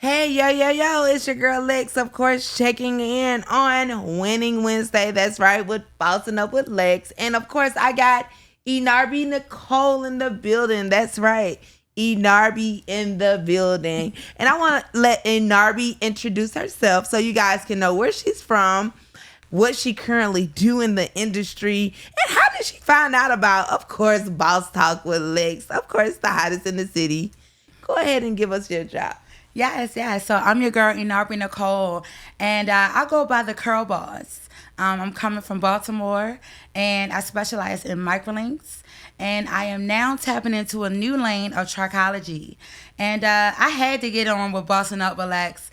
Hey, yo, it's your girl Lex, of course, checking in on Winning Wednesday. That's right, with Bossing Up with Lex. And of course, I got Inarbi Nicole in the building. That's right, Inarbi in the building. And I want to let Inarbi introduce herself so you guys can know where she's from, what she currently do in the industry, and how did she find out about, of course, Boss Talk with Lex. Of course, the hottest in the city. Go ahead and give us your drop. Yes. So I'm your girl, Inarbi Nicole, and I go by the Curl Boss. I'm coming from Baltimore, and I specialize in microlinks, and I am now tapping into a new lane of trichology. And I had to get on with Bossing Up with Lex.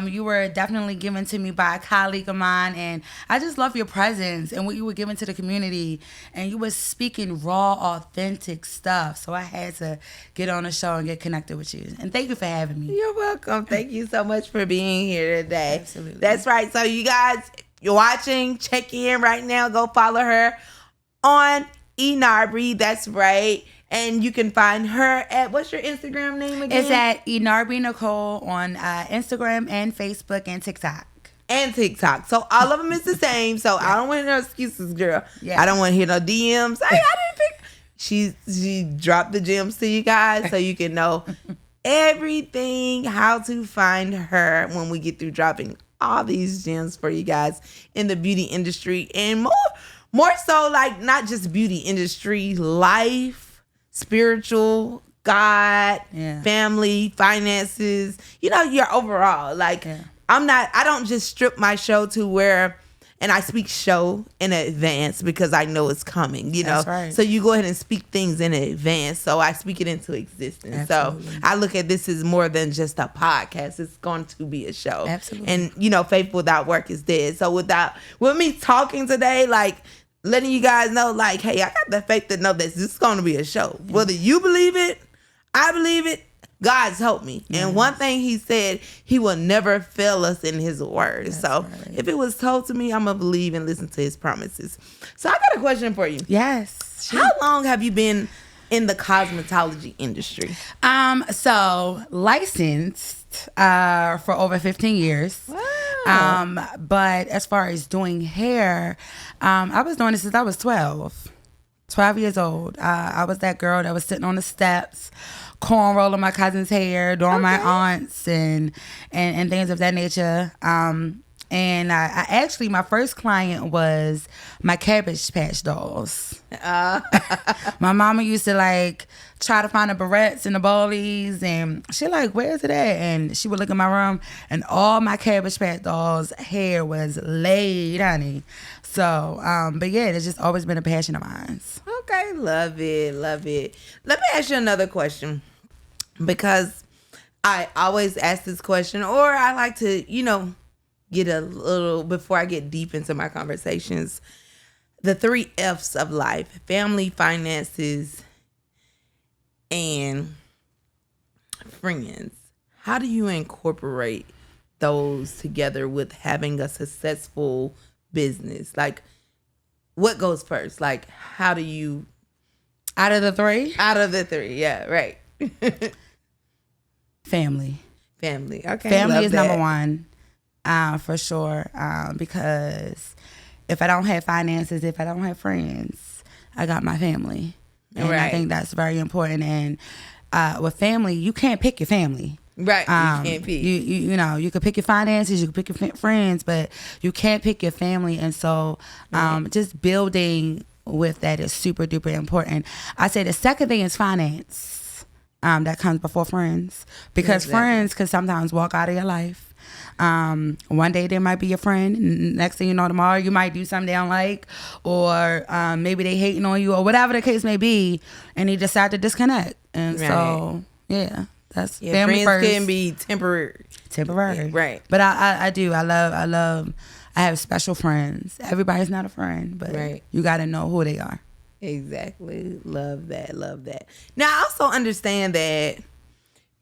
You were definitely given to me by a colleague of mine, and I just love your presence and what you were giving to the community. And you were speaking raw, authentic stuff. So I had to get on the show and get connected with you. And thank you for having me. You're welcome. Thank you so much for being here today. Absolutely. That's right. So you guys, you're watching, check in right now. Go follow her on Inarbi. That's right. And you can find her at, what's your Instagram name again? It's at Inarbi Nicole on Instagram and Facebook and TikTok. So all of them is the same. So I don't want no excuses, girl. Yeah. I don't want to hear no DMs. I didn't pick. She dropped the gems to you guys so you can know everything, how to find her when we get through dropping all these gems for you guys in the beauty industry, and more so, like, not just beauty industry, life, spiritual, God, family, finances, your overall, like, I don't just strip my show to where, and I speak show in advance because I know it's coming, That's right. So you go ahead and speak things in advance. So I speak it into existence. Absolutely. So I look at this as more than just a podcast. It's going to be a show. Absolutely. And, faith without work is dead. So with me talking today, like, letting you guys know, like, hey, I got the faith to know this is going to be a show. Yeah. Whether you believe it, I believe it, God's helped me. Yes. And one thing he said, he will never fail us in his word. That's so right. If it was told to me, I'm going to believe and listen to his promises. So I got a question for you. Yes. How long have you been in the cosmetology industry? So licensed for over 15 years. Wow. But as far as doing hair, I was doing it since I was 12 years old. I was that girl that was sitting on the steps, cornrolling my cousin's hair, doing my aunts and things of that nature. And I actually, my first client was my Cabbage Patch dolls. My mama used to try to find the barrettes and the bowlies, and she where's it at? And she would look in my room, and all my Cabbage Patch dolls' hair was laid, honey. So, but yeah, it's just always been a passion of mine. Okay, love it. Let me ask you another question, because I always ask this question, or I like to, get a little, before I get deep into my conversations, the 3 F's of life: family, finances, and friends. How do you incorporate those together with having a successful business? Like, what goes first? Like, how do you... Out of the 3? Out of the 3, yeah, right. Family. Okay. Family is number 1. For sure, because if I don't have finances, if I don't have friends, I got my family, and I think that's very important. And with family, you can't pick your family, right? You can't pick. You can pick your finances, you can pick your friends, but you can't pick your family. And so, just building with that is super duper important. I say the second thing is finance. That comes before friends, because friends can sometimes walk out of your life. One day they might be your friend, next thing you know, tomorrow you might do something they don't like, or maybe they hating on you, or whatever the case may be, and you decide to disconnect. And so that's family friends first. Can be temporary, right? But I have special friends. Everybody's not a friend, but you got to know who they are. Exactly. Love that. Now, I also understand that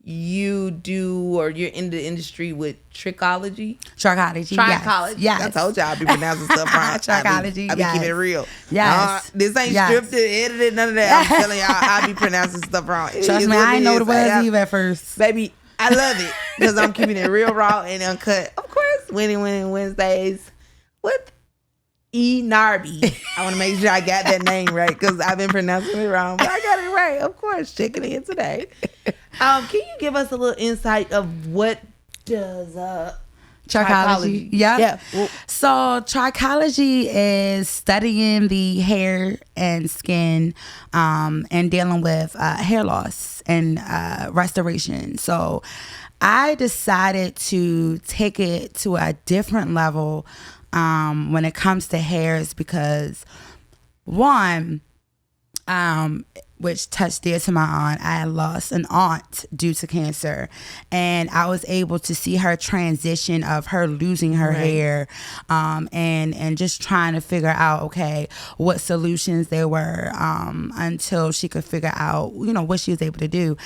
you do, or you're in the industry with trichology. Yes. I told y'all I be pronouncing stuff wrong. Trichology. I be keeping it real. Yes. This ain't scripted, edited, none of that. I'm telling y'all, I be pronouncing stuff wrong. Trust me, I didn't know the words either at first. Baby, I love it because I'm keeping it real raw and uncut. Of course, Winning Wednesdays with Inarbi. I want to make sure I got that name right because I've been pronouncing it wrong, but I got it right. Of course, checking in today. Can you give us a little insight of what does trichology? Yeah. Well, So trichology is studying the hair and skin and dealing with hair loss and restoration. So I decided to take it to a different level when it comes to hairs because one, which touched dear to my aunt, I had lost an aunt due to cancer, and I was able to see her transition of her losing her hair, and just trying to figure out, okay, what solutions there were, until she could figure out, what she was able to do.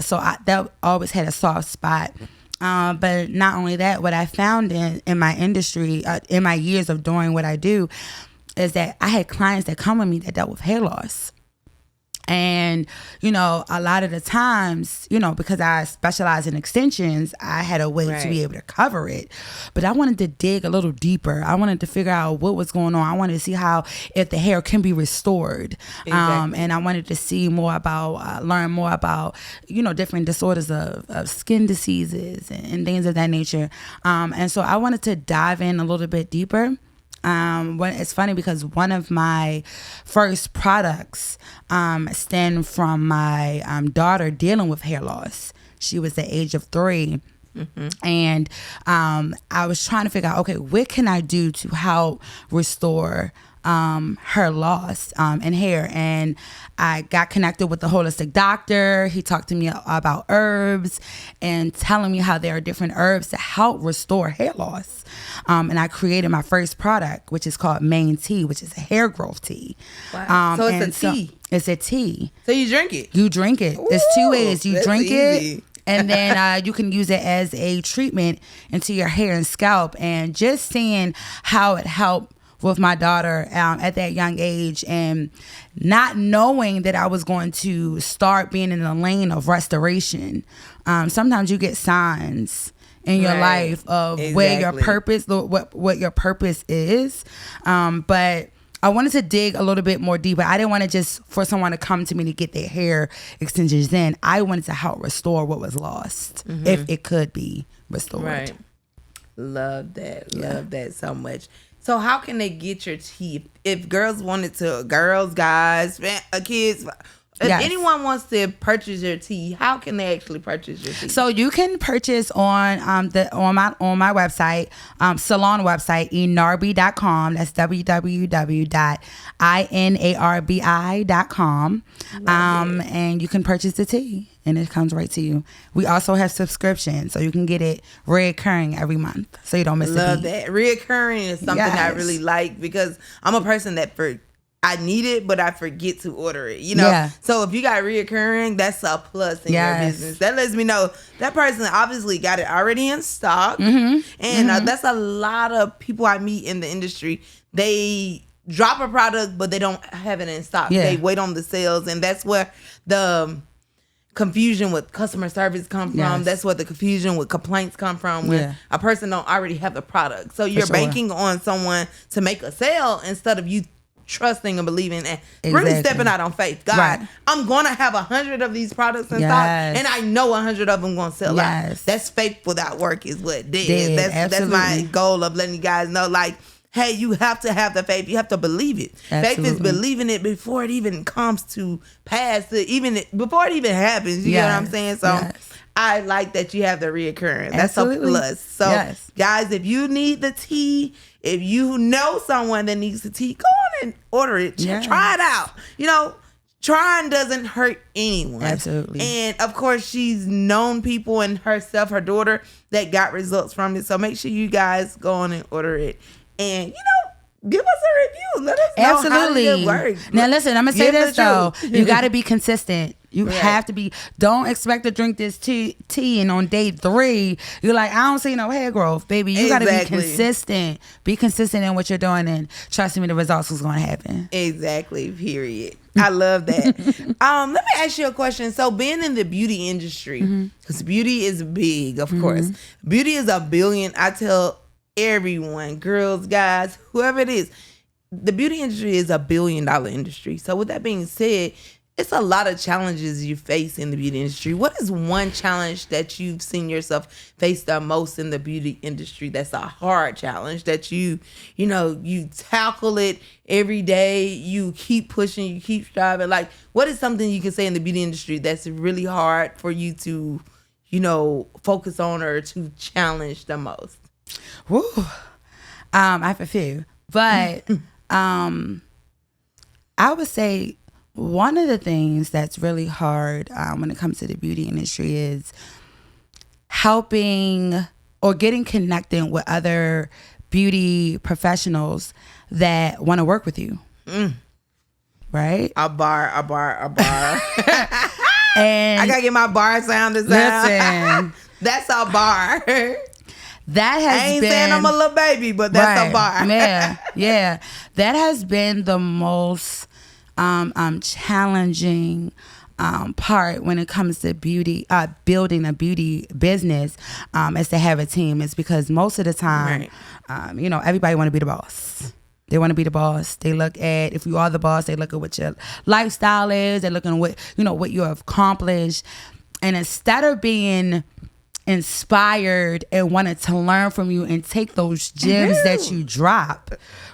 So that always had a soft spot. But not only that, what I found in my industry, in my years of doing what I do, is that I had clients that come with me that dealt with hair loss. And, a lot of the times, because I specialize in extensions, I had a way to be able to cover it. But I wanted to dig a little deeper. I wanted to figure out what was going on. I wanted to see if the hair can be restored. Exactly. And I wanted to see more about, learn more about, different disorders of skin diseases and things of that nature. And so I wanted to dive in a little bit deeper. It's funny because one of my first products stemmed from my daughter dealing with hair loss. She was the age of 3. Mm-hmm. And I was trying to figure out, okay, what can I do to help restore her loss in hair? And I got connected with the holistic doctor. He talked to me about herbs and telling me how there are different herbs to help restore hair loss. And I created my first product, which is called Mane Tea, which is a hair growth tea. Wow. So it's a tea. It's a tea. So you drink it? You drink it. Ooh, There's 2 ways. You drink easy. it. And then you can use it as a treatment into your hair and scalp. And just seeing how it helped with my daughter at that young age, and not knowing that I was going to start being in the lane of restoration. Sometimes you get signs in your life of where your purpose, what your purpose is. But I wanted to dig a little bit more deeper. I didn't want to just for someone to come to me to get their hair extensions in. I wanted to help restore what was lost, if it could be restored. Right. Love that. Love that so much. So how can they get your tea? If girls wanted to, guys, kids, if anyone wants to purchase your tea, how can they actually purchase your tea? So you can purchase on my website, salon website, inarbi.com. That's www.inarbi.com. And you can purchase the tea, and it comes right to you. We also have subscriptions, so you can get it reoccurring every month, so you don't miss a beat. Love that. Reoccurring is something I really like because I'm a person that I need it, but I forget to order it, Yeah. So if you got reoccurring, that's a plus in your business. That lets me know that person obviously got it already in stock. And that's a lot of people I meet in the industry. They drop a product, but they don't have it in stock. They wait on the sales, and that's where the confusion with customer service come from. That's where the confusion with complaints come from, when a person don't already have the product. So you're banking on someone to make a sale instead of you trusting and believing and really stepping out on faith. God, I'm gonna have 100 of these products in stock, and I know 100 of them gonna sell out. That's faith without work is what did. That's my goal of letting you guys know, like, hey, you have to have the faith. You have to believe it. Faith is believing it before it even comes to pass, before it even happens. You know what I'm saying? So I like that you have the reoccurring. That's a plus. So guys, if you need the tea, if you know someone that needs the tea, go on and order it. Try it out. Trying doesn't hurt anyone. Absolutely. And of course, she's known people and herself, her daughter, that got results from it. So make sure you guys go on and order it. And, give us a review. Let us know how it works. Now, listen, I'm going to say this, though. You got to be consistent. You have to be. Don't expect to drink this tea and on day 3, you're like, I don't see no hair growth, baby. You got to be consistent. Be consistent in what you're doing, and trust me, the results is going to happen. Exactly. Period. I love that. Let me ask you a question. So, being in the beauty industry, because beauty is big, of course. Beauty is a billion. I tell everyone, girls, guys, whoever it is, the beauty industry is a $1 billion industry. So, with that being said, it's a lot of challenges you face in the beauty industry. What is one challenge that you've seen yourself face the most in the beauty industry that's a hard challenge that you tackle it every day, you keep pushing, you keep striving? Like, what is something you can say in the beauty industry that's really hard for you to, focus on or to challenge the most? Woo. I have a few. But I would say one of the things that's really hard when it comes to the beauty industry is helping or getting connected with other beauty professionals that want to work with you. Right? A bar. And I got to get my bar sound as well. That's a bar. That has I ain't saying I'm a little baby, but that's a bar. Yeah. That has been the most challenging part when it comes to beauty, building a beauty business, is to have a team. It's because most of the time, everybody want to be the boss. They want to be the boss. They look at, if you are the boss, they look at what your lifestyle is. They're looking at what you have accomplished. And instead of being inspired and wanted to learn from you and take those gems that you drop,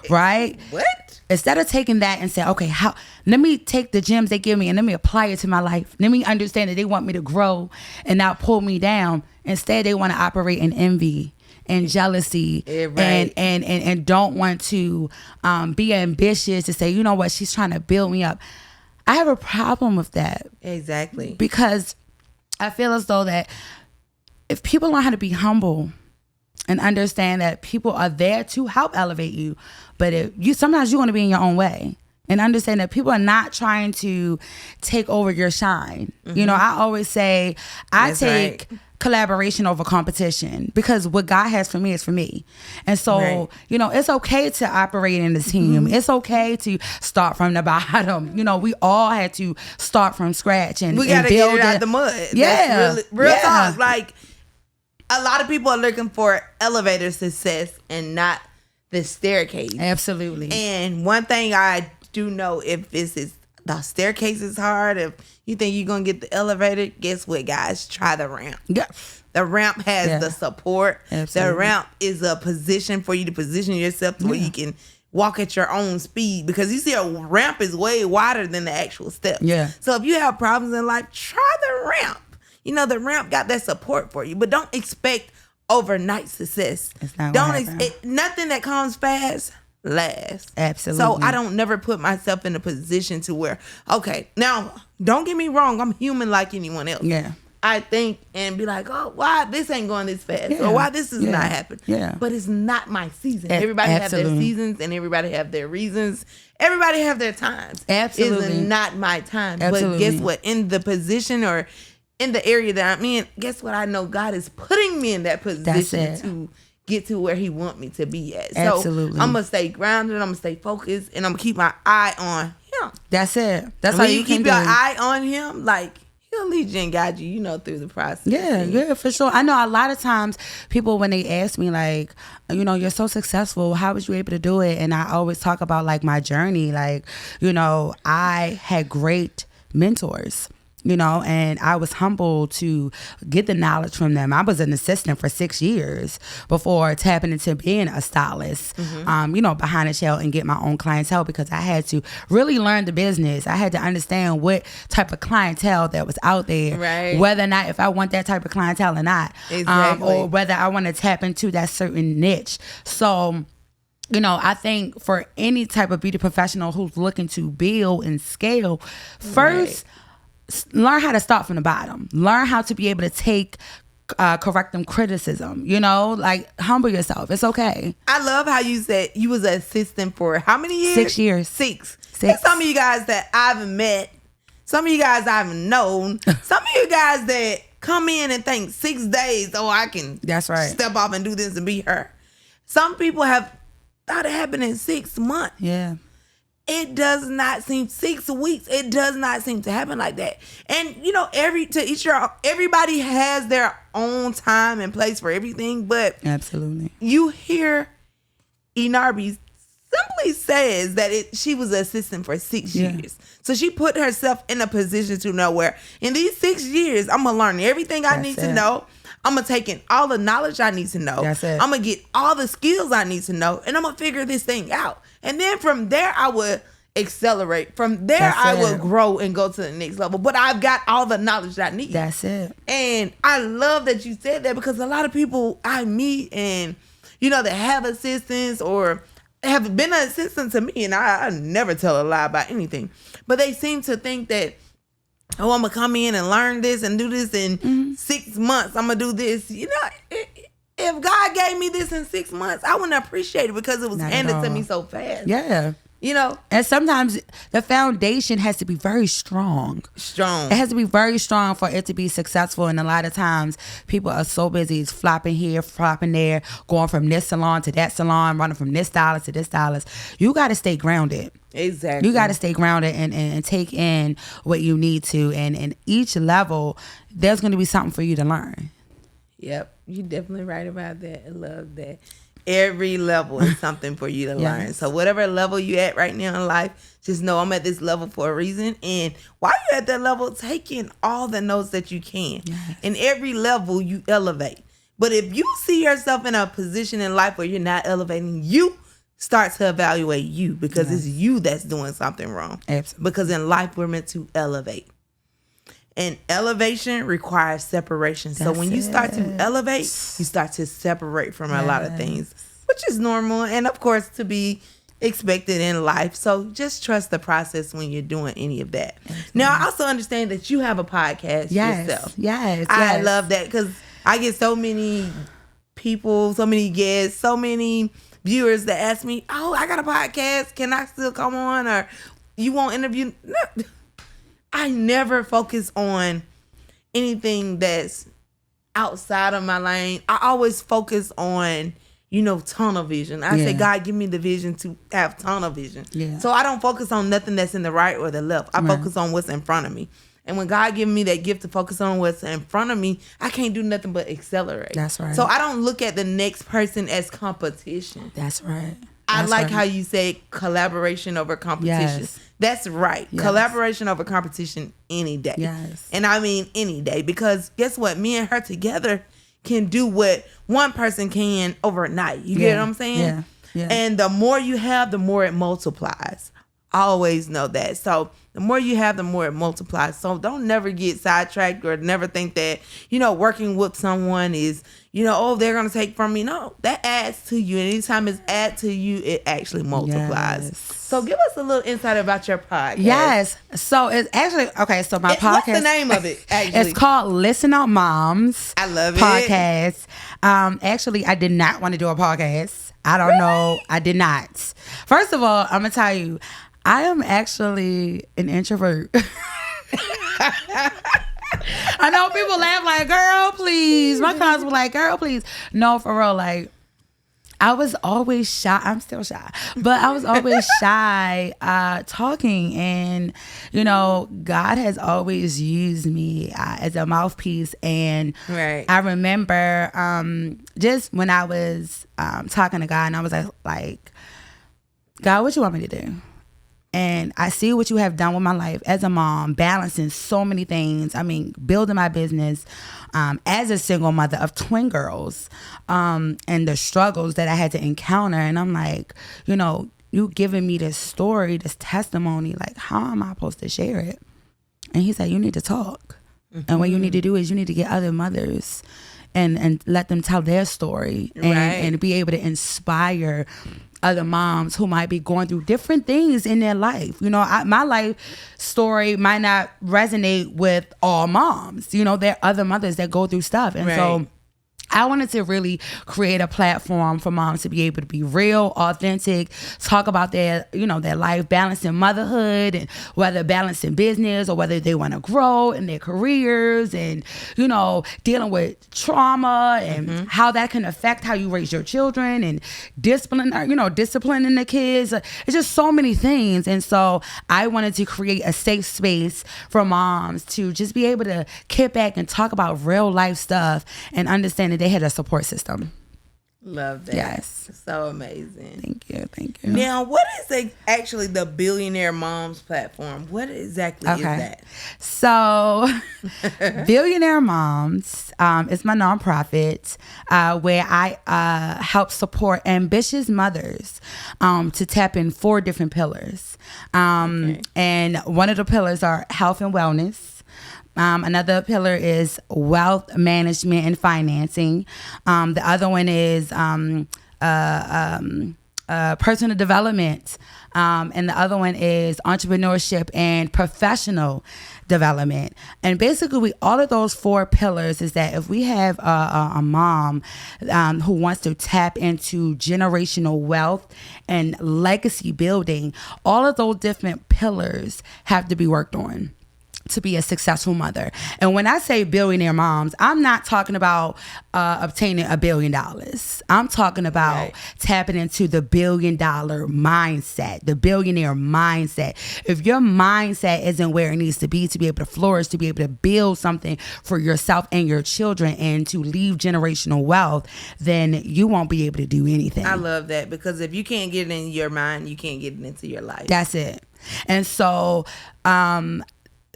right? What? Instead of taking that and say, okay, let me take the gems they give me and let me apply it to my life. Let me understand that they want me to grow and not pull me down. Instead, they want to operate in envy and jealousy, and don't want to be ambitious to say, you know what, she's trying to build me up. I have a problem with that. Exactly. Because I feel as though that if people learn how to be humble and understand that people are there to help elevate you, but sometimes you want to be in your own way, and understand that people are not trying to take over your shine. I always say I take collaboration over competition, because what God has for me is for me. And so, it's okay to operate in a team. It's okay to start from the bottom. We all had to start from scratch and we got to get it out the mud. Yeah. That's real talk. Like, a lot of people are looking for elevator success and not the staircase. Absolutely. And one thing I do know, if the staircase is hard, if you think you're going to get the elevator, guess what, guys? Try the ramp. Yeah. The ramp has the support. Absolutely. The ramp is a position for you to position yourself to where you can walk at your own speed, because you see a ramp is way wider than the actual steps. Yeah. So if you have problems in life, try the ramp. The ramp got that support for you, but don't expect overnight success. It's not nothing that comes fast lasts. Absolutely. So I don't never put myself in a position to where, okay, now don't get me wrong, I'm human like anyone else. Yeah. I think and be like, oh, why this ain't going this fast, or why this is not happening. Yeah. But it's not my season. Everybody have their seasons, and everybody have their reasons. Everybody have their times. Absolutely. It's not my time. Absolutely. But guess what? In the position or in the area that I'm in, guess what? I know God is putting me in that position to get to where He want me to be at. Absolutely. So I'm gonna stay grounded. I'm gonna stay focused, and I'm gonna keep my eye on Him. That's it. That's how you keep your eye on Him. Like, He'll lead you and guide you, through the process. Yeah, for sure. I know a lot of times people, when they ask me, like, you're so successful, how was you able to do it? And I always talk about, like, my journey. Like, I had great mentors. And I was humbled to get the knowledge from them. I was an assistant for 6 years before tapping into being a stylist, behind the shell and get my own clientele, because I had to really learn the business. I had to understand what type of clientele that was out there, right? Whether or not, if I want that type of clientele or not, exactly. Or whether I want to tap into that certain niche. So, I think for any type of beauty professional who's looking to build and scale, first, learn how to start from the bottom. Learn how to be able to take corrective criticism. Like, humble yourself. It's okay. I love how you said you was an assistant for how many years? 6 years. Six. There's some of you guys that I've met Some of you guys I've known. Some of you guys that come in and think 6 days, I can That's right. step off and do this and be her. Some people have thought it happened in 6 months. Yeah. It does not seem 6 weeks. It does not seem to happen like that. And everybody has their own time and place for everything. But absolutely, you hear Inarbi simply says that she was an assistant for 6 years. So she put herself in a position to know where in these 6 years, I'm going to learn everything I need to know. I'm going to take in all the knowledge I need to know. That's it. I'm going to get all the skills I need to know. And I'm going to figure this thing out. And then from there, I would accelerate. From there, I will grow and go to the next level. But I've got all the knowledge that I need. That's it. And I love that you said that, because a lot of people I meet and, that have assistants or have been an assistant to me, and I never tell a lie about anything. But they seem to think that, I'm going to come in and learn this and do this in 6 months. I'm going to do this. If God gave me this in 6 months, I wouldn't appreciate it because it was handed to me so fast. Yeah. And sometimes the foundation has to be very strong. It has to be very strong for it to be successful. And a lot of times people are so busy, it's flopping here, flopping there, going from this salon to that salon, running from this stylist to this stylist. You got to stay grounded. Exactly. You got to stay grounded and take in what you need to. And each level, there's going to be something for you to learn. Yep. You're definitely right about that. I love that. Every level is something for you to learn. So whatever level you at right now in life, just know I'm at this level for a reason. And while you're at that level, take in all the notes that you can. Yes. In every level, you elevate. But if you see yourself in a position in life where you're not elevating, you start to evaluate you, because it's you that's doing something wrong. Absolutely. Because in life, we're meant to elevate. And elevation requires separation. So when you start to elevate, you start to separate from a lot of things, which is normal and, of course, to be expected in life. So just trust the process when you're doing any of that. Now, I also understand that you have a podcast yourself. Yes. I love that, because I get so many people, so many guests, so many viewers that ask me, I got a podcast. Can I still come on? Or you won't interview? No. I never focus on anything that's outside of my lane. I always focus on, tunnel vision. I say, God, give me the vision to have tunnel vision. Yeah. So I don't focus on nothing that's in the right or the left. I focus on what's in front of me. And when God gives me that gift to focus on what's in front of me, I can't do nothing but accelerate. That's right. So I don't look at the next person as competition. That's right. I like how you say collaboration over competition. Yes. That's right. Yes. Collaboration over competition any day. Yes. And I mean any day, because guess what? Me and her together can do what one person can overnight. You get what I'm saying? Yeah. Yeah. And the more you have, the more it multiplies. I always know that. So the more you have, the more it multiplies. So don't never get sidetracked or never think that, working with someone is, they're going to take from me. No, that adds to you. And anytime it's add to you, it actually multiplies. Yes. So give us a little insight about your podcast. Yes. So it's actually, so my podcast. What's the name of it, actually? It's called Listen Up Moms. I love it. Podcast. Actually, I did not want to do a podcast. I don't know. I did not. First of all, I'm going to tell you, I am actually an introvert. I know people laugh like, girl, please. My clients were like, girl, please. No, for real. Like, I was always shy. I'm still shy. But I was always shy talking. And, God has always used me as a mouthpiece. And I remember just when I was talking to God, and I was like, God, what you want me to do? And I see what you have done with my life as a mom, balancing so many things. I mean, building my business as a single mother of twin girls, and the struggles that I had to encounter. And I'm like, you giving me this story, this testimony, like, how am I supposed to share it? And he said, you need to talk. Mm-hmm. And what you need to do is you need to get other mothers and let them tell their story and be able to inspire other moms who might be going through different things in their life. My life story might not resonate with all moms. There are other mothers that go through stuff. And so I wanted to really create a platform for moms to be able to be real, authentic, talk about their, their life, balancing motherhood, and whether balancing business or whether they want to grow in their careers, and, dealing with trauma and how that can affect how you raise your children, and disciplining the kids. It's just so many things. And so I wanted to create a safe space for moms to just be able to kick back and talk about real life stuff and understand that they had a support system. Love that. Yes. So amazing. Thank you. Now, what is actually the Billionaire Moms platform? What exactly is that? So, Billionaire Moms is my nonprofit where I help support ambitious mothers to tap in 4 different pillars. And one of the pillars are health and wellness. Another pillar is wealth management and financing. The other one is personal development. And the other one is entrepreneurship and professional development. And basically, all of those 4 pillars is that if we have a mom who wants to tap into generational wealth and legacy building, all of those different pillars have to be worked on to be a successful mother. And when I say billionaire moms, I'm not talking about obtaining $1 billion. I'm talking about tapping into the $1 billion mindset, the billionaire mindset. If your mindset isn't where it needs to be able to flourish, to be able to build something for yourself and your children, and to leave generational wealth, then you won't be able to do anything. I love that, because if you can't get it in your mind, you can't get it into your life. That's it. And so,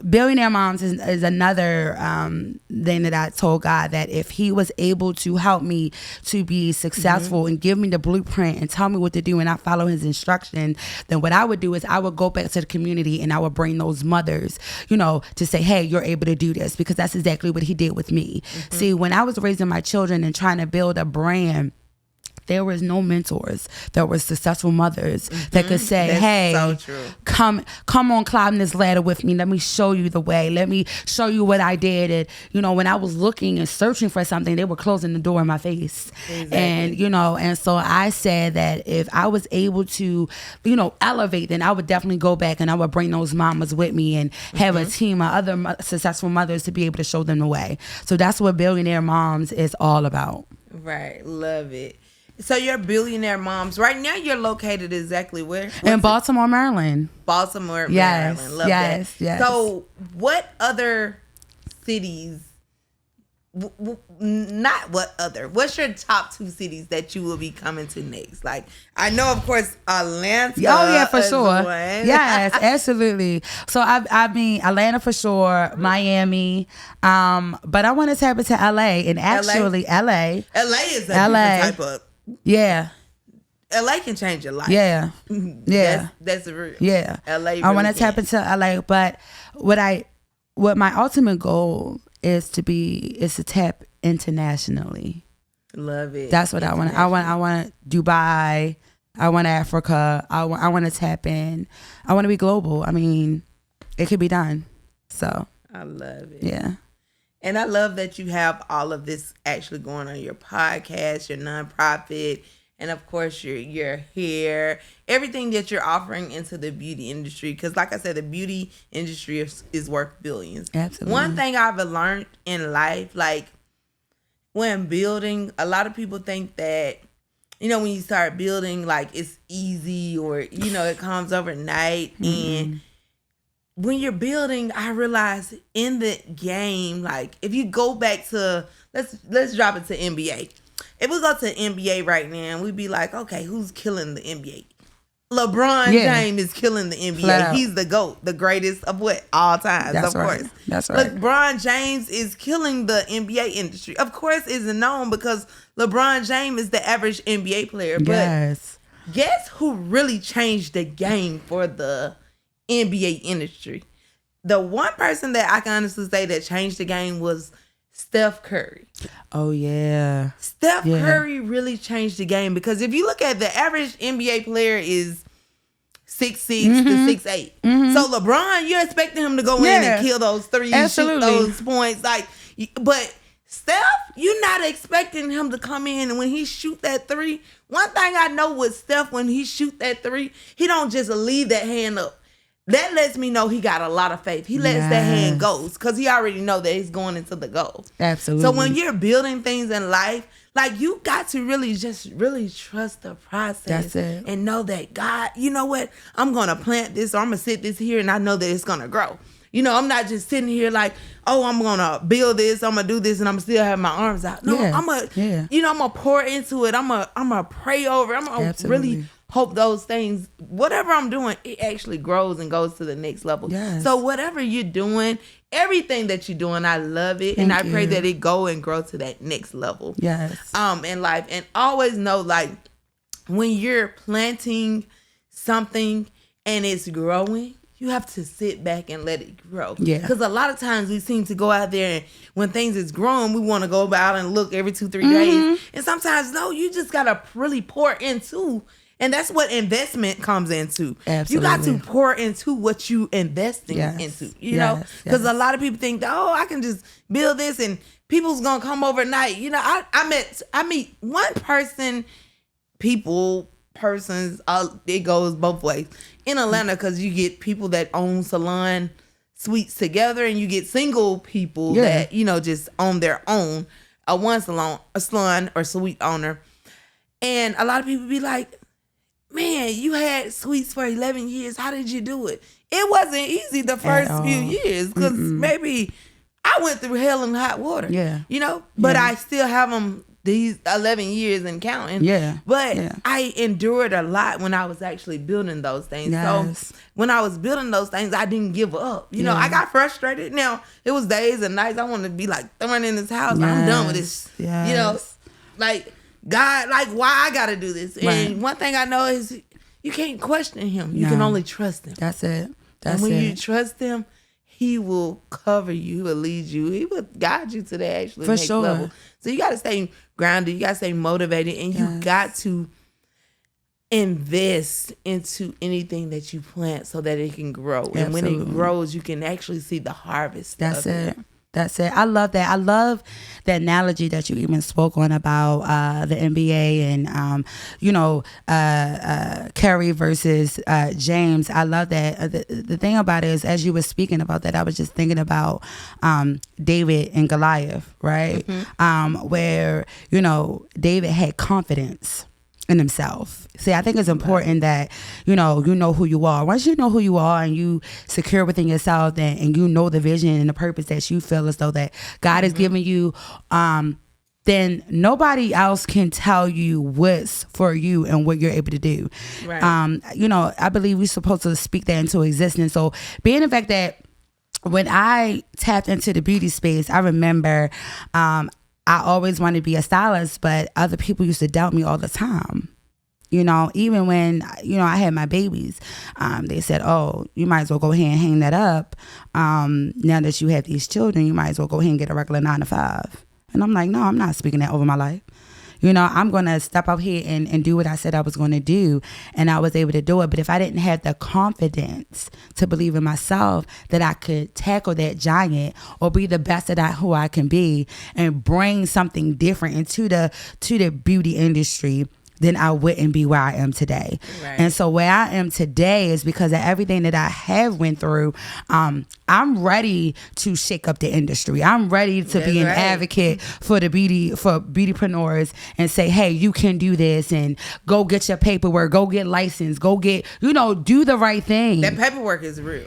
Billionaire Moms is another thing that I told God that if he was able to help me to be successful and give me the blueprint and tell me what to do and I follow his instruction, then what I would do is I would go back to the community and I would bring those mothers, to say, hey, you're able to do this, because that's exactly what he did with me. See, when I was raising my children and trying to build a brand, there was no mentors. There were successful mothers that could say, That's hey, so true. come on, climb this ladder with me. Let me show you the way. Let me show you what I did. And, when I was looking and searching for something, they were closing the door in my face. Exactly. And, and so I said that if I was able to, elevate, then I would definitely go back and I would bring those mamas with me and have a team of other successful mothers to be able to show them the way. So that's what Billionaire Moms is all about. Right. Love it. So you're Billionaire Moms. Right now you're located exactly where? In Baltimore, Maryland. Baltimore, yes, Maryland. Love yes, that. Yes. So what other cities, what's your top 2 cities that you will be coming to next? Like, I know, of course, Atlanta. Oh, yeah, for sure. One. Yes, absolutely. So I mean, Atlanta for sure, Miami, but I want to tap into LA, and actually LA. LA is a different type of. Yeah. LA can change your life. Yeah. Yeah. That's real. Yeah. LA really I want to tap into LA, but what my ultimate goal is to tap internationally. Love it. That's what I want. I want Dubai. I want Africa. I want to tap in. I want to be global. I mean, it could be done. So I love it. Yeah. And I love that you have all of this actually going on your podcast, your nonprofit, and of course your hair, everything that you're offering into the beauty industry. Because like I said, the beauty industry is worth billions. Absolutely. One thing I've learned in life, like when building, a lot of people think that, when you start building, like it's easy or, it comes overnight. And when you're building, I realize in the game, like if you go back to, let's drop it to NBA. If we go to NBA right now, we'd be like, okay, who's killing the NBA? LeBron James is killing the NBA. He's the GOAT, the greatest of all times, That's of right. course. That's right. LeBron James is killing the NBA industry. Of course, it's known because LeBron James is the average NBA player. Yes. But guess who really changed the game for the NBA industry? The one person that I can honestly say that changed the game was Steph Curry. Oh, yeah. Steph Curry really changed the game, because if you look at the average NBA player is 6'6" to 6'8". So LeBron, you're expecting him to go in and kill those threes, shoot those points. But Steph, you're not expecting him to come in and when he shoot that three. One thing I know with Steph, when he shoot that three, he don't just leave that hand up. That lets me know he got a lot of faith. He lets that hand go because he already know that he's going into the goal. Absolutely. So when you're building things in life, like you got to really trust the process. That's it. And know that God, you know what? I'm going to plant this or I'm going to sit this here and I know that it's going to grow. You know, I'm not just sitting here like, oh, I'm going to build this, I'm going to do this, and I'm still have my arms out. No, I'm going to, you know, I'm going to pour into it. I'm going to pray over it. I'm going to really hope those things, whatever I'm doing, it actually grows and goes to the next level. Yes. So whatever you're doing, everything that you're doing, I love it. Thank and I pray you. that it go and grow to that next level. Yes. In life. And always know, like, when you're planting something and it's growing, you have to sit back and let it grow. Yeah. Because a lot of times we seem to go out there and when things is growing, we want to go out and look every 2-3 days. And sometimes, no, you just got to really pour into. And that's what investment comes into. Absolutely. You got to pour into what you investing into, you know? Because a lot of people think, oh, I can just build this and people's going to come overnight. You know, I meet one person, persons, it goes both ways. In Atlanta, because you get people that own salon suites together and you get single people that, you know, just own their own, a salon or suite owner. And a lot of people be like, man, you had suites for 11 years. How did you do it? It wasn't easy the first few years because maybe I went through hell and hot water. Yeah. You know, but I still have them these 11 years and counting. Yeah. But I endured a lot when I was actually building those things. Yes. So when I was building those things, I didn't give up. You know, I got frustrated. Now, it was days and nights I wanted to be like throwing in this house. I'm done with this. Yes. You know, like, God, like, why I got to do this? And one thing I know is you can't question him. You can only trust him. That's it. And when you trust him, he will cover you. He will lead you. He will guide you to the actual next level. So you got to stay grounded. You got to stay motivated. And you got to invest into anything that you plant so that it can grow. Absolutely. And when it grows, you can actually see the harvest. That's it. That's it. I love that. I love the analogy that you even spoke on about the NBA and, you know, Curry versus James. I love that. The thing about it is, as you were speaking about that, I was just thinking about David and Goliath, right? Where, you know, David had confidence in himself. See, I think it's important that, you know who you are. Once you know who you are and you secure within yourself and you know the vision and the purpose that you feel as though that God has given you, then nobody else can tell you what's for you and what you're able to do. Right. You know, I believe we're supposed to speak that into existence. So being the fact that when I tapped into the beauty space, I remember I always wanted to be a stylist, but other people used to doubt me all the time. You know, even when, you know, I had my babies, they said, oh, you might as well go ahead and hang that up. Now that you have these children, you might as well go ahead and get a regular 9-to-5. And I'm like, no, I'm not speaking that over my life. You know, I'm going to step out here and do what I said I was going to do. And I was able to do it. But if I didn't have the confidence to believe in myself that I could tackle that giant or be the best at who I can be and bring something different into the beauty industry, then I wouldn't be where I am today. Right. And so where I am today is because of everything that I have went through. I'm ready to shake up the industry. I'm ready to be an advocate for beautypreneurs and say, hey, you can do this and go get your paperwork, go get licensed, go get, you know, do the right thing. That paperwork is real.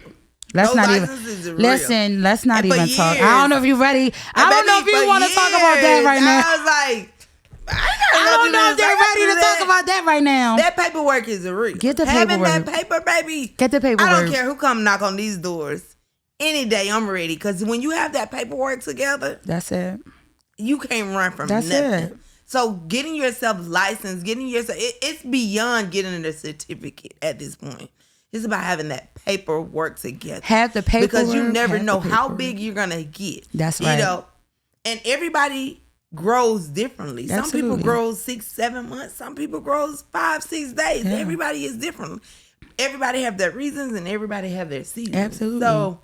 Let's not even talk. I don't know if you're ready. I don't know if you want to talk about that right now. I was like, I don't know if they're ready to talk about that right now. That paperwork is real. Get the paperwork. Having that paper, baby. Get the paperwork. I don't care who come knock on these doors. Any day, I'm ready. Because when you have that paperwork together, that's it. You can't run from nothing. It. So getting yourself licensed, it's beyond getting a certificate at this point. It's about having that paperwork together. Have the paperwork. Because you never know how big you're going to get. That's right. You know, and everybody grows differently. Absolutely. Some people grow 6-7 months. Some people grows 5-6 days. Yeah. Everybody is different. Everybody have their reasons and everybody have their seasons. Absolutely. So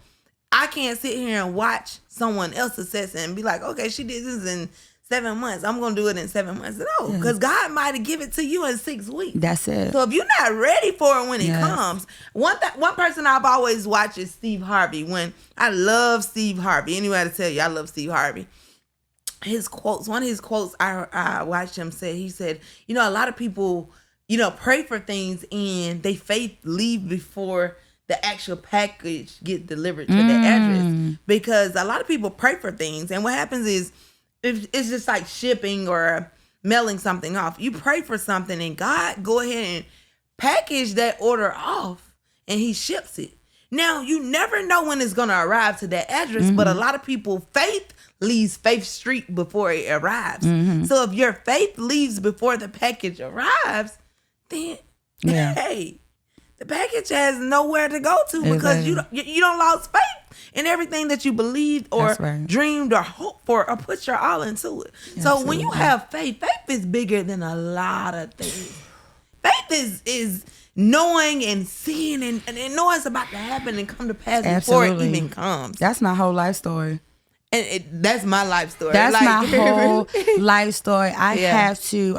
I can't sit here and watch someone else success and be like, okay, she did this in 7 months. I'm going to do it in 7 months. No, because God might have given it to you in 6 weeks. That's it. So if you're not ready for it when it comes, one person I've always watched is Steve Harvey. I love Steve Harvey. Anybody tell you I love Steve Harvey. One of his quotes I watched him say, he said, a lot of people, pray for things and they faith leave before the actual package get delivered to the address, because a lot of people pray for things, and what happens is it's just like shipping or mailing something off. You pray for something and God go ahead and package that order off and he ships it. Now you never know when it's going to arrive to that address, but a lot of people faith leaves Faith Street before it arrives. So if your faith leaves before the package arrives, then hey, the package has nowhere to go to, because you don't lost faith in everything that you believed or dreamed or hoped for or put your all into it. So when you have faith is bigger than a lot of things. Faith is knowing and seeing and knowing it's about to happen and come to pass before it even comes. That's my whole life story. And that's my life story. That's my whole life story. I have to,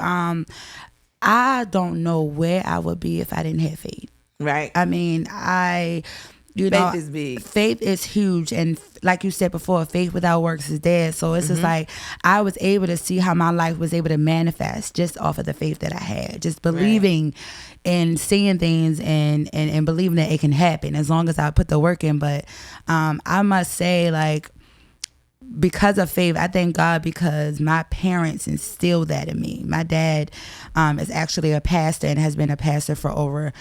I don't know where I would be if I didn't have faith. Right. I mean, faith is big. Faith is huge. And like you said before, faith without works is dead. So it's just like, I was able to see how my life was able to manifest just off of the faith that I had. Just believing and seeing things and believing that it can happen as long as I put the work in. But I must say, like, because of faith, I thank God, because my parents instilled that in me. My dad is actually a pastor and has been a pastor for over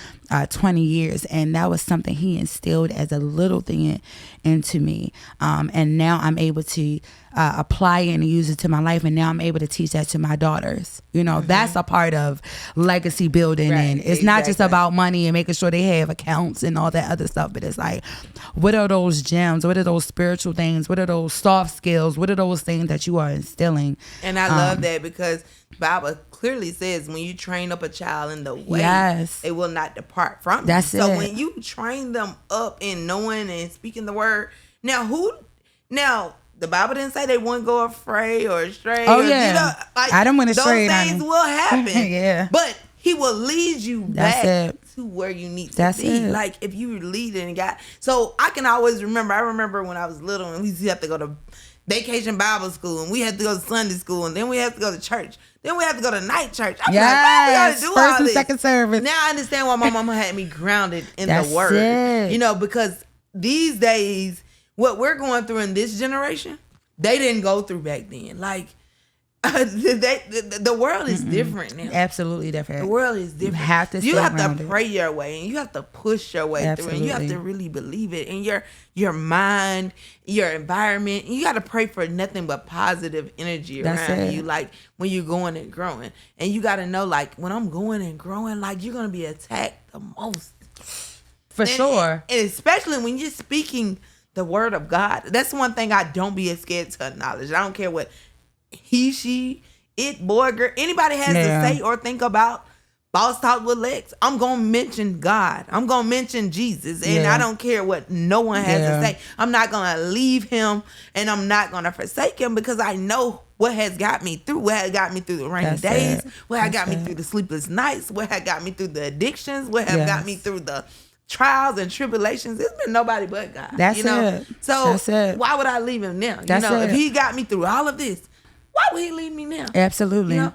20 years. And that was something he instilled as a little thing into me. And now I'm able to apply it and use it to my life. And now I'm able to teach that to my daughters. That's a part of legacy building. Right, and it's not just about money and making sure they have accounts and all that other stuff. But it's like, what are those gems? What are those spiritual things? What are those soft skills? What are those things that you are instilling? And I love that, because the Bible clearly says when you train up a child in the way, they will not depart from it. That's so when you train them up in knowing and speaking the word, now the Bible didn't say they wouldn't go astray or astray. Oh, yeah. I don't want to stray. Those things will happen. Yeah. But he will lead you back to where you need to be. Like, if you lead and God. So I can always remember. I remember when I was little and we used to have to go to vacation Bible school, and we had to go to Sunday school, and then we had to go to church. Then we had to go to night church. I was like, why we gotta do first all and this? Second service. Now I understand why my mama had me grounded in That's the word. it. Because these days, what we're going through in this generation, they didn't go through back then. Like, the world is different now. Absolutely different. The world is different. You have to pray your way, and you have to push your way through, and you have to really believe it. And your mind, your environment, you got to pray for nothing but positive energy around you. Like, when you're going and growing, and you got to know, like, when I'm going and growing, like, you're gonna be attacked the most. For sure. And especially when you're speaking the word of God. That's one thing I don't be scared to acknowledge. I don't care what he, she, it, boy, girl, anybody has to say or think about Boss Talk with Lex. I'm going to mention God. I'm going to mention Jesus. And I don't care what no one has to say. I'm not going to leave him, and I'm not going to forsake him, because I know what has got me through. What has got me through the rainy days. What has got me through the sleepless nights. What has got me through the addictions. What has got me through the trials and tribulations. It's been nobody but God. That's it. So why would I leave him now? If he got me through all of this, why would he leave me now? Absolutely. And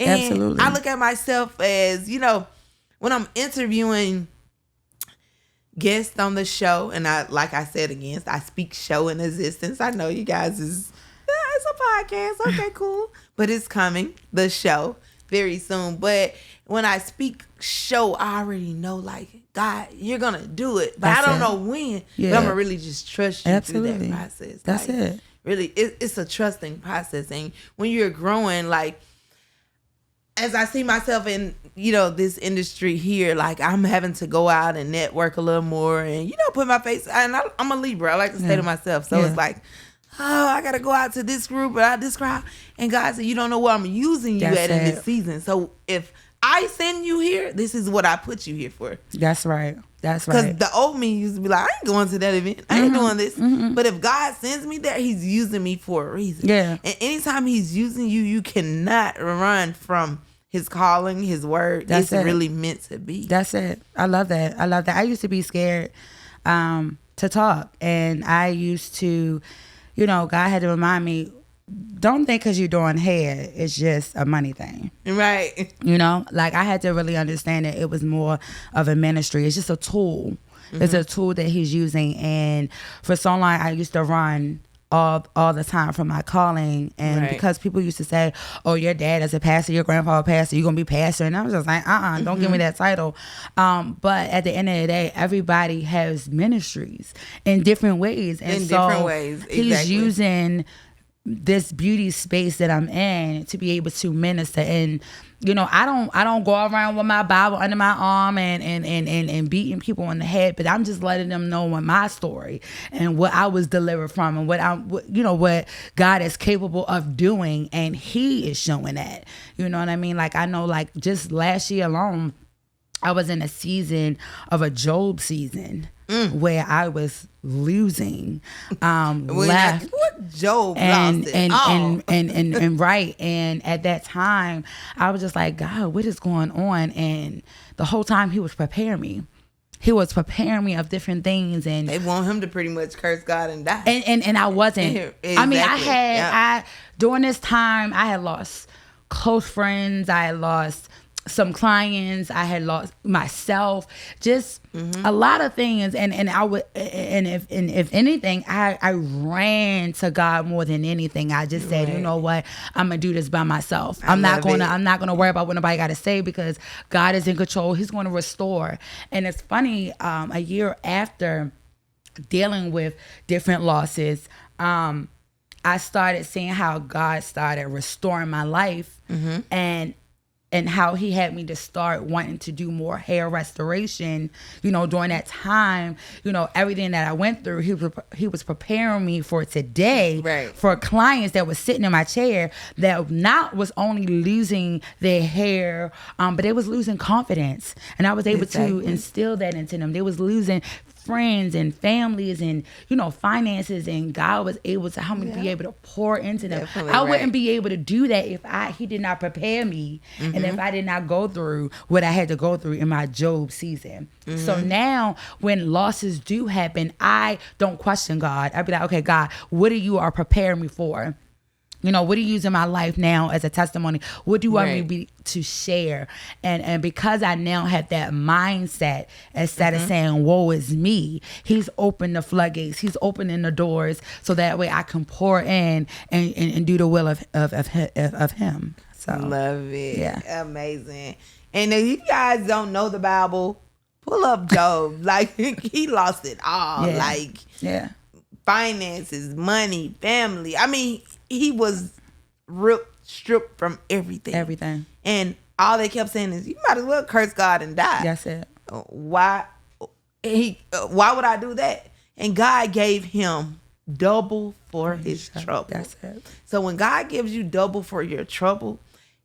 absolutely. I look at myself as, when I'm interviewing guests on the show, and like I said again, I speak show in existence. I know you guys it's a podcast. Okay, cool. But it's coming, the show, very soon. But when I speak show, I already know, like, God, you're going to do it. But I don't know when. But I'm going to really just trust you through that process. That's it. Really, it's a trusting process. And when you're growing, like, as I see myself in, this industry here, like, I'm having to go out and network a little more and, put my face. And I'm a Libra. I like to stay to myself. So it's like, oh, I got to go out to this group or this crowd. And God said, you don't know what I'm using you at in this season. So if I send you here, this is what I put you here for. That's right. That's Because right. the old me used to be like, I ain't going to that event. I ain't doing this. But if God sends me there, he's using me for a reason. Yeah. And anytime he's using you, you cannot run from his calling, his word. That's it's it. really meant to be. That's it. I love that. I used to be scared to talk. And I used to, God had to remind me, don't think because you're doing hair, it's just a money thing. Right. Like I had to really understand that it was more of a ministry. It's just a tool. It's a tool that he's using. And for so long, I used to run all the time from my calling. And because people used to say, oh, your dad is a pastor, your grandfather a pastor, you're going to be pastor. And I was just like, don't give me that title. But at the end of the day, everybody has ministries in different ways. And different ways. Exactly. He's using this beauty space that I'm in to be able to minister. And I don't go around with my Bible under my arm and beating people on the head, but I'm just letting them know my story and what I was delivered from and what God is capable of doing, and he is showing that. You know what I mean? Like I know, like just last year alone, I was in a season of a Job season where I was losing left. What Job and lost it. And right. And at that time, I was just like, God, what is going on? And the whole time he was preparing me. He was preparing me of different things, and they want him to pretty much curse God and die. And I wasn't. Exactly. I mean, during this time, I had lost close friends. I had lost some clients. I had lost myself. Just a lot of things. And if anything, I ran to God more than anything. I just said, you know what, I'm gonna do this by myself. I'm not gonna worry about what nobody got to say, because God is in control. He's going to restore. And it's funny, a year after dealing with different losses, I started seeing how God started restoring my life, and how he had me to start wanting to do more hair restoration. During that time, everything that I went through, he was preparing me for today, for clients that was sitting in my chair that was only losing their hair, but they was losing confidence. And I was able to instill that into them. They was losing friends and families and finances, and God was able to help me be able to pour into them. I wouldn't be able to do that if he did not prepare me, and if I did not go through what I had to go through in my Job season. So now when losses do happen, I don't question God. I'd be like, okay, God, what are you preparing me for? What do you use in my life now as a testimony? What do you want me to share? And because I now have that mindset, instead of saying, woe is me, he's opened the floodgates. He's opening the doors so that way I can pour in and do the will of him. So love it. Yeah. Amazing. And if you guys don't know the Bible, pull up Job. Like, he lost it all. Yeah. Finances, money, family. I mean, he was stripped from everything. And all they kept saying is, you might as well curse God and die. That's it. Why would I do that? And God gave him double for his trouble. That's it. So when God gives you double for your trouble,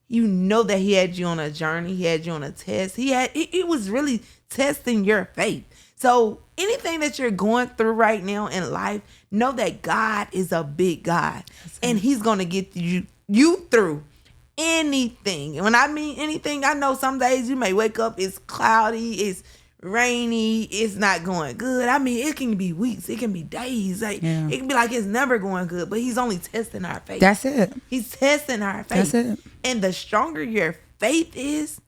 you know that he had you on a journey. He had you on a test. He was really testing your faith. So anything that you're going through right now in life, know that God is a big God, and he's going to get you through anything. And when I mean anything, I know some days you may wake up, it's cloudy, it's rainy, it's not going good. I mean, it can be weeks, it can be days. It can be like it's never going good, but he's only testing our faith. That's it. He's testing our faith. That's it. And the stronger your faith is,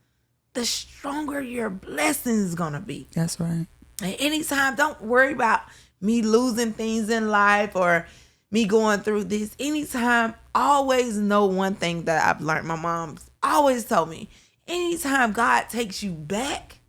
the stronger your blessing is going to be. That's right. And anytime, don't worry about me losing things in life or me going through this. Anytime, always know one thing that I've learned. My mom's always told me, anytime God takes you back,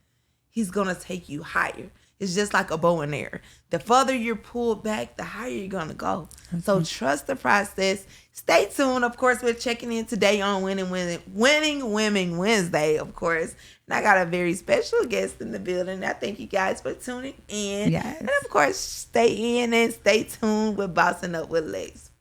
he's going to take you higher. It's just like a bow and arrow. The further you're pulled back, the higher you're going to go. So trust the process. Stay tuned. Of course, we're checking in today on Winning Women Wednesday, of course. And I got a very special guest in the building. I thank you guys for tuning in. Yes. And of course, stay in and stay tuned with Bossing Up with Lex.